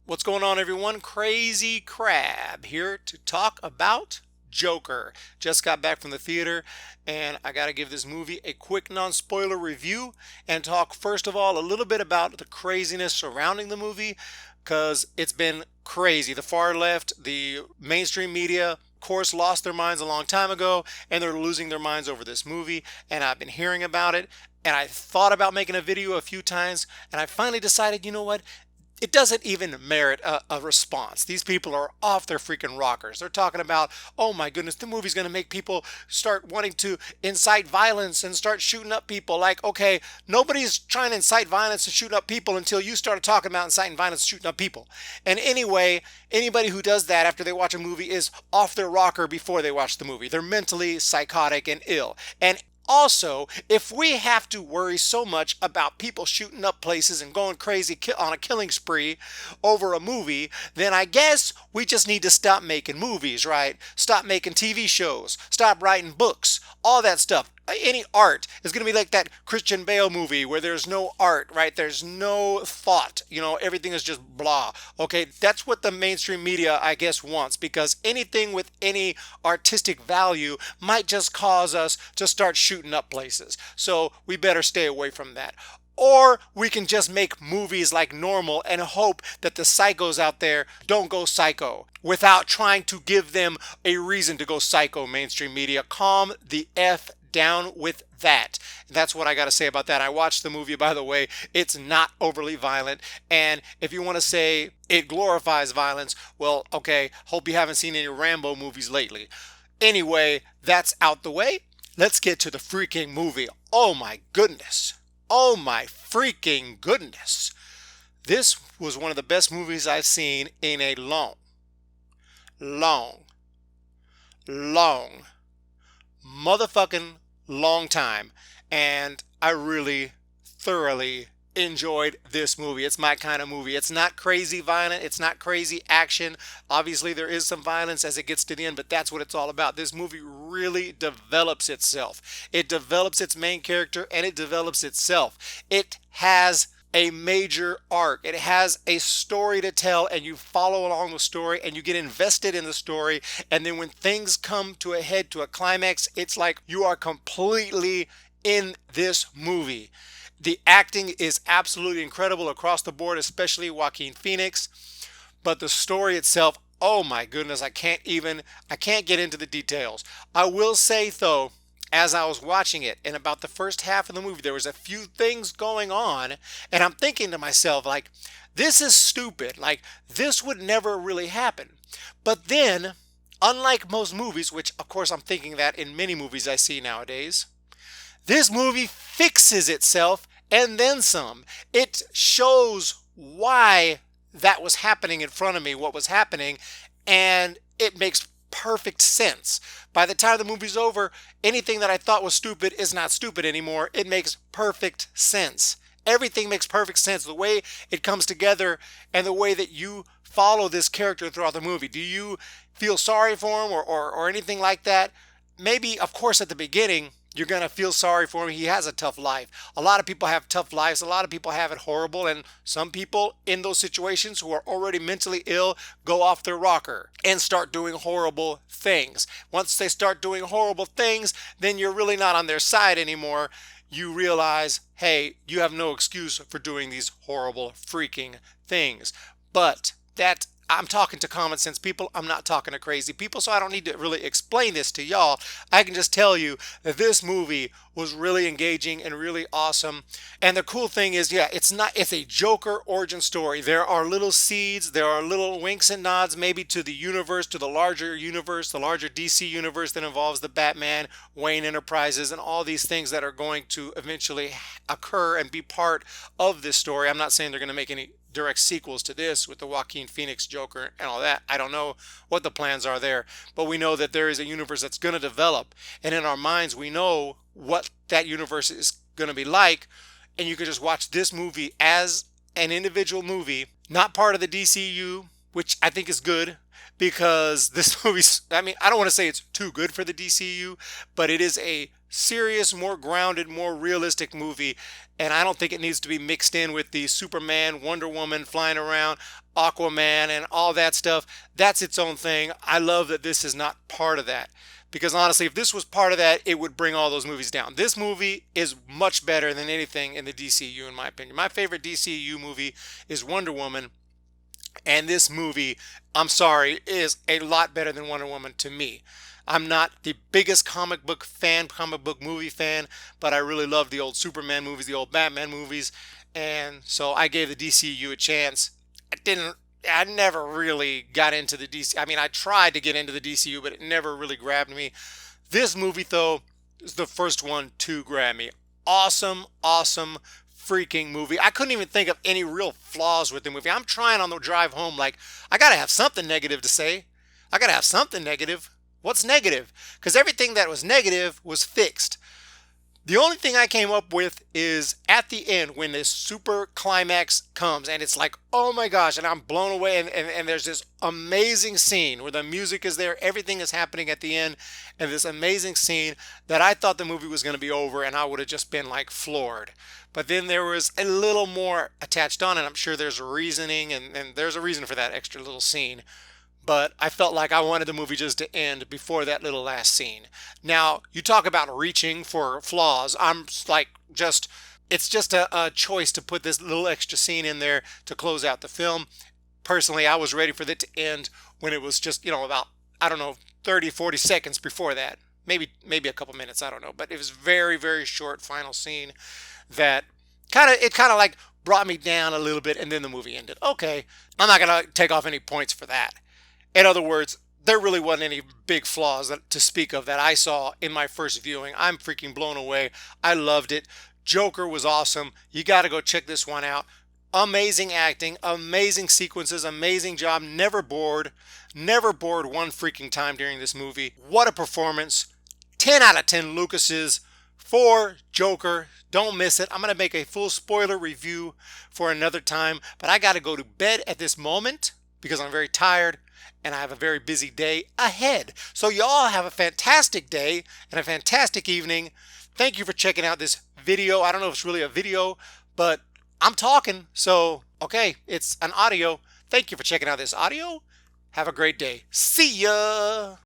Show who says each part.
Speaker 1: What's going on, everyone? Crazy Crab here to talk about Joker. Just got back from the theater and I got to give this movie a quick non-spoiler review and talk first of all a little bit about the craziness surrounding the movie because it's been crazy. The far left, the mainstream media, of course, lost their minds a long time ago and they're losing their minds over this movie, and I've been hearing about it. And I thought about making a video a few times, and I finally decided, you know what? It doesn't even merit a response. These people are off their freaking rockers. They're talking about, oh my goodness, the movie's going to make people start wanting to incite violence and start shooting up people. Like, okay, nobody's trying to incite violence and shooting up people until you started talking about inciting violence and shooting up people. And anyway, anybody who does that after they watch a movie is off their rocker before they watch the movie. They're mentally psychotic and ill. And also, if we have to worry so much about people shooting up places and going crazy on a killing spree over a movie, then I guess we just need to stop making movies, right? Stop making TV shows, stop writing books, all that stuff. Any art is going to be like that Christian Bale movie where there's no art, right? There's no thought. Everything is just blah. Okay, that's what the mainstream media, I guess, wants, because anything with any artistic value might just cause us to start shooting up places. So we better stay away from that. Or we can just make movies like normal and hope that the psychos out there don't go psycho without trying to give them a reason to go psycho, mainstream media. Calm the F down with that. That's what I got to say about that. I watched the movie, by the way. It's not overly violent. And if you want to say it glorifies violence, well, okay, hope you haven't seen any Rambo movies lately. Anyway, that's out the way. Let's get to the freaking movie. Oh my goodness. Oh my freaking goodness. This was one of the best movies I've seen in a long, motherfucking long time. And I really thoroughly enjoyed this movie. It's my kind of movie. It's not crazy violent. It's not crazy action. Obviously, there is some violence as it gets to the end, but that's what it's all about. This movie really develops itself. It develops its main character and it develops itself. It has a major arc. It has a story to tell, and you follow along the story and you get invested in the story. And then when things come to a head, to a climax, it's like you are completely in this movie. The acting is absolutely incredible across the board, especially Joaquin Phoenix. But the story itself, oh my goodness, I can't get into the details. I will say though, as I was watching it, in about the first half of the movie, there was a few things going on, and I'm thinking to myself, like, this is stupid. Like, this would never really happen. But then, unlike most movies, which of course I'm thinking that in many movies I see nowadays, this movie fixes itself and then some. It shows why that was happening in front of me, what was happening, and it makes perfect sense. By the time the movie's over, anything that I thought was stupid is not stupid anymore. It makes perfect sense. Everything makes perfect sense. The way it comes together and the way that you follow this character throughout the movie. Do you feel sorry for him or anything like that? Maybe, of course, at the beginning, you're going to feel sorry for him. He has a tough life. A lot of people have tough lives. A lot of people have it horrible. And some people in those situations who are already mentally ill go off their rocker and start doing horrible things. Once they start doing horrible things, then you're really not on their side anymore. You realize, hey, you have no excuse for doing these horrible freaking things. But that I'm talking to common sense people. I'm not talking to crazy people, so I don't need to really explain this to y'all. I can just tell you that this movie was really engaging and really awesome. And the cool thing is, yeah, it's a Joker origin story. There are little seeds, there are little winks and nods maybe to the universe, to the larger DC universe that involves the Batman, Wayne Enterprises, and all these things that are going to eventually occur and be part of this story. I'm not saying they're going to make any direct sequels to this with the Joaquin Phoenix Joker and all that. I don't know what the plans are there, but we know that there is a universe that's going to develop, and in our minds we know what that universe is going to be like. And you can just watch this movie as an individual movie, not part of the DCU, which I think is good, because this movie's, I mean, I don't want to say it's too good for the DCU, but it is a serious, more grounded, more realistic movie. And I don't think it needs to be mixed in with the Superman, Wonder Woman flying around, Aquaman, and all that stuff. That's its own thing. I love that this is not part of that. Because honestly, if this was part of that, it would bring all those movies down. This movie is much better than anything in the DCU, in my opinion. My favorite DCU movie is Wonder Woman. And this movie, I'm sorry, is a lot better than Wonder Woman to me. I'm not the biggest comic book fan, comic book movie fan, but I really love the old Superman movies, the old Batman movies, and so I gave the DCU a chance. I never really got into the DC. I mean, I tried to get into the DCU, but it never really grabbed me. This movie, though, is the first one to grab me. Awesome, awesome freaking movie. I couldn't even think of any real flaws with the movie. I'm trying on the drive home, like, I gotta have something negative to say. I gotta have something negative. What's negative? Because everything that was negative was fixed. The only thing I came up with is at the end when this super climax comes and it's like, oh my gosh, and I'm blown away. And there's this amazing scene where the music is there, everything is happening at the end, and this amazing scene that I thought the movie was going to be over and I would have just been like floored. But then there was a little more attached on, and I'm sure there's reasoning, and there's a reason for that extra little scene. But I felt like I wanted the movie just to end before that little last scene. Now, you talk about reaching for flaws. I'm like, it's just a choice to put this little extra scene in there to close out the film. Personally, I was ready for it to end when it was just, about, I don't know, 30, 40 seconds before that. Maybe a couple minutes, I don't know. But it was very, very short final scene that kind of like brought me down a little bit, and then the movie ended. Okay, I'm not going to take off any points for that. In other words, there really wasn't any big flaws to speak of that I saw in my first viewing. I'm freaking blown away. I loved it. Joker was awesome. You got to go check this one out. Amazing acting, amazing sequences, amazing job. Never bored one freaking time during this movie. What a performance. 10 out of 10 Lucases for Joker. Don't miss it. I'm going to make a full spoiler review for another time, but I got to go to bed at this moment because I'm very tired and I have a very busy day ahead. So y'all have a fantastic day and a fantastic evening. Thank you for checking out this video. I don't know if it's really a video, but I'm talking. So, okay, it's an audio. Thank you for checking out this audio. Have a great day. See ya.